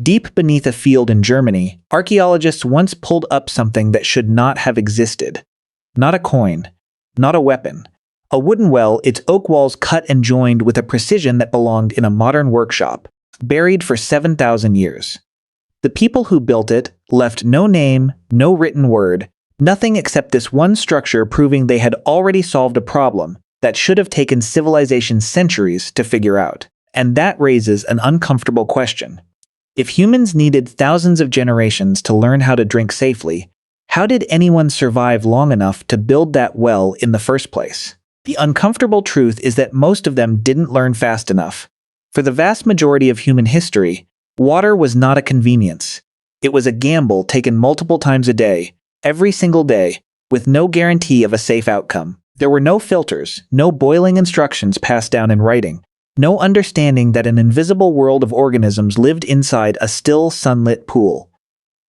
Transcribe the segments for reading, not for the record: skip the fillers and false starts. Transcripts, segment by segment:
Deep beneath a field in Germany, archaeologists once pulled up something that should not have existed. Not a coin, not a weapon. A wooden well, its oak walls cut and joined with a precision that belonged in a modern workshop, buried for 7,000 years. The people who built it left no name, no written word, nothing except this one structure proving they had already solved a problem that should have taken civilization centuries to figure out. And that raises an uncomfortable question. If humans needed thousands of generations to learn how to drink safely, how did anyone survive long enough to build that well in the first place? The uncomfortable truth is that most of them didn't learn fast enough. For the vast majority of human history, water was not a convenience. It was a gamble taken multiple times a day, every single day, with no guarantee of a safe outcome. There were no filters, no boiling instructions passed down in writing, no understanding that an invisible world of organisms lived inside a still sunlit pool.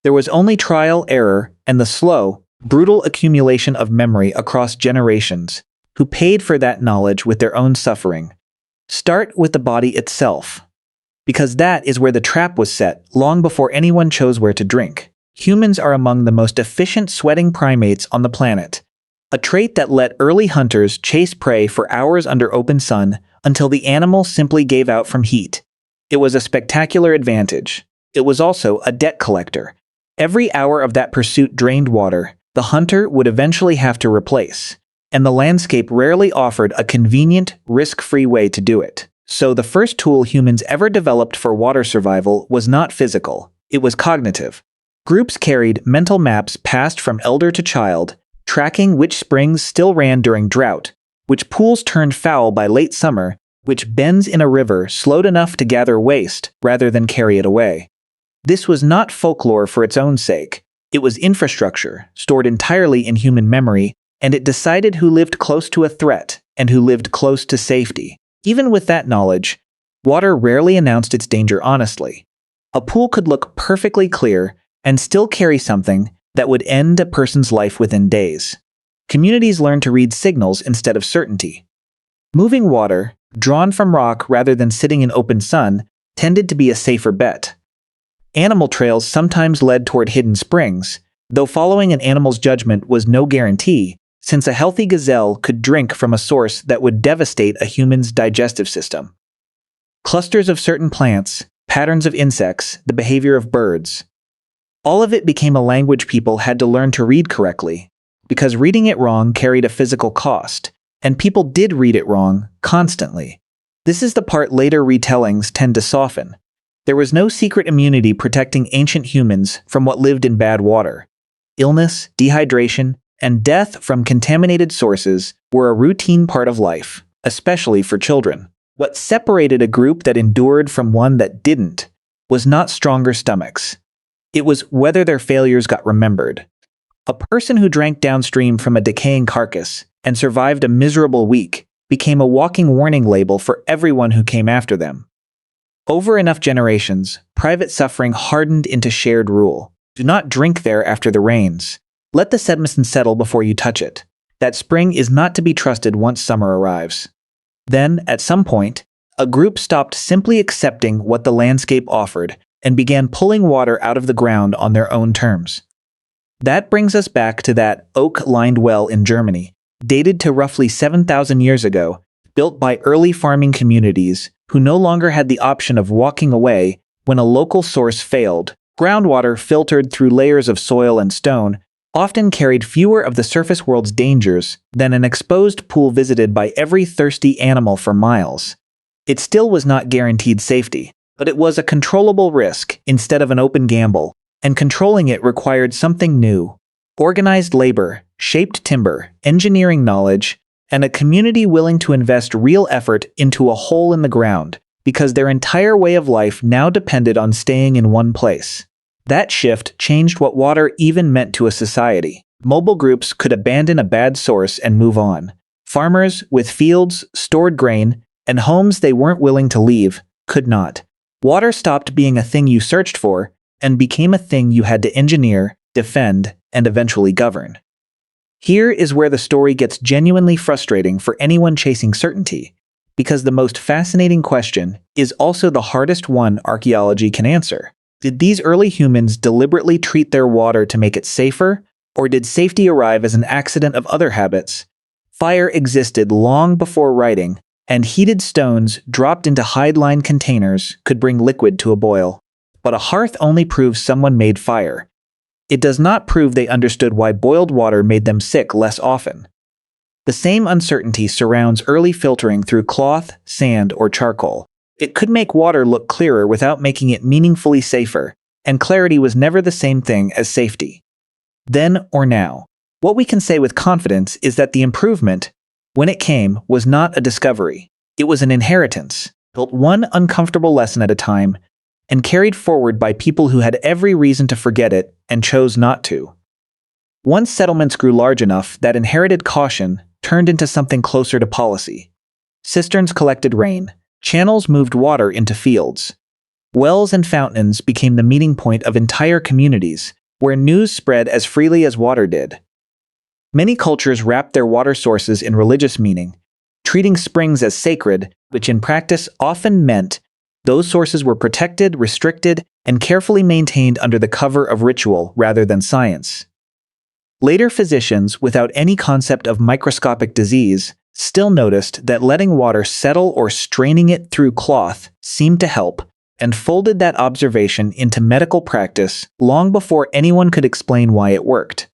There was only trial, error, and the slow, brutal accumulation of memory across generations, who paid for that knowledge with their own suffering. Start with the body itself, because that is where the trap was set long before anyone chose where to drink. Humans are among the most efficient sweating primates on the planet, a trait that let early hunters chase prey for hours under open sun until the animal simply gave out from heat. It was a spectacular advantage. It was also a debt collector. Every hour of that pursuit drained water the hunter would eventually have to replace, and the landscape rarely offered a convenient, risk-free way to do it. So the first tool humans ever developed for water survival was not physical, it was cognitive. Groups carried mental maps passed from elder to child, tracking which springs still ran during drought, which pools turned foul by late summer, which bends in a river slowed enough to gather waste rather than carry it away. This was not folklore for its own sake. It was infrastructure, stored entirely in human memory, and it decided who lived close to a threat and who lived close to safety. Even with that knowledge, water rarely announced its danger honestly. A pool could look perfectly clear and still carry something that would end a person's life within days. Communities learned to read signals instead of certainty. Moving water, drawn from rock rather than sitting in open sun, tended to be a safer bet. Animal trails sometimes led toward hidden springs, though following an animal's judgment was no guarantee, since a healthy gazelle could drink from a source that would devastate a human's digestive system. Clusters of certain plants, patterns of insects, the behavior of birds. All of it became a language people had to learn to read correctly, because reading it wrong carried a physical cost, and people did read it wrong constantly. This is the part later retellings tend to soften. There was no secret immunity protecting ancient humans from what lived in bad water. Illness, dehydration, and death from contaminated sources were a routine part of life, especially for children. What separated a group that endured from one that didn't was not stronger stomachs. It was whether their failures got remembered. A person who drank downstream from a decaying carcass and survived a miserable week became a walking warning label for everyone who came after them. Over enough generations, private suffering hardened into shared rule. Do not drink there after the rains. Let the sediment settle before you touch it. That spring is not to be trusted once summer arrives. Then, at some point, a group stopped simply accepting what the landscape offered and began pulling water out of the ground on their own terms. That brings us back to that oak-lined well in Germany, dated to roughly 7,000 years ago, built by early farming communities who no longer had the option of walking away when a local source failed. Groundwater filtered through layers of soil and stone often carried fewer of the surface world's dangers than an exposed pool visited by every thirsty animal for miles. It still was not guaranteed safety, but it was a controllable risk instead of an open gamble, and controlling it required something new: organized labor, shaped timber, engineering knowledge, and a community willing to invest real effort into a hole in the ground, because their entire way of life now depended on staying in one place. That shift changed what water even meant to a society. Mobile groups could abandon a bad source and move on. Farmers with fields, stored grain, and homes they weren't willing to leave could not. Water stopped being a thing you searched for and became a thing you had to engineer, defend, and eventually govern. Here is where the story gets genuinely frustrating for anyone chasing certainty, because the most fascinating question is also the hardest one archaeology can answer. Did these early humans deliberately treat their water to make it safer, or did safety arrive as an accident of other habits? Fire existed long before writing, and heated stones dropped into hide-lined containers could bring liquid to a boil. But a hearth only proves someone made fire. It does not prove they understood why boiled water made them sick less often. The same uncertainty surrounds early filtering through cloth, sand, or charcoal. It could make water look clearer without making it meaningfully safer, and clarity was never the same thing as safety. Then or now, what we can say with confidence is that the improvement, when it came, was not a discovery. It was an inheritance, built one uncomfortable lesson at a time, and carried forward by people who had every reason to forget it and chose not to. Once settlements grew large enough, that inherited caution turned into something closer to policy. Cisterns collected rain, channels moved water into fields. Wells and fountains became the meeting point of entire communities, where news spread as freely as water did. Many cultures wrapped their water sources in religious meaning, treating springs as sacred, which in practice often meant those sources were protected, restricted, and carefully maintained under the cover of ritual rather than science. Later physicians, without any concept of microscopic disease, still noticed that letting water settle or straining it through cloth seemed to help, and folded that observation into medical practice long before anyone could explain why it worked.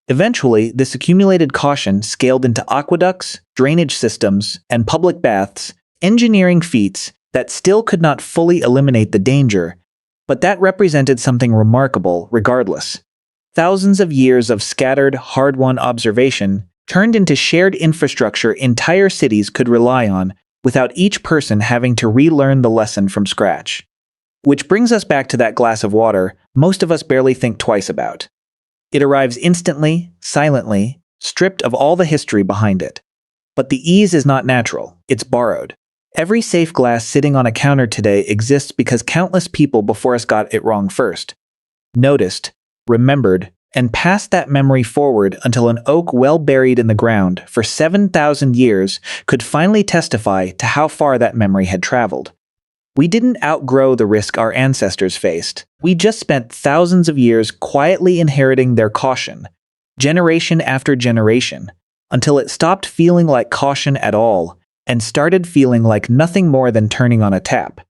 Eventually, this accumulated caution scaled into aqueducts, drainage systems, and public baths, engineering feats that still could not fully eliminate the danger, but that represented something remarkable regardless. Thousands of years of scattered, hard-won observation turned into shared infrastructure entire cities could rely on without each person having to relearn the lesson from scratch. Which brings us back to that glass of water most of us barely think twice about. It arrives instantly, silently, stripped of all the history behind it. But the ease is not natural, it's borrowed. Every safe glass sitting on a counter today exists because countless people before us got it wrong first. Noticed, remembered, and passed that memory forward until an oak well buried in the ground for 7,000 years could finally testify to how far that memory had traveled. We didn't outgrow the risk our ancestors faced. We just spent thousands of years quietly inheriting their caution, generation after generation, until it stopped feeling like caution at all and started feeling like nothing more than turning on a tap.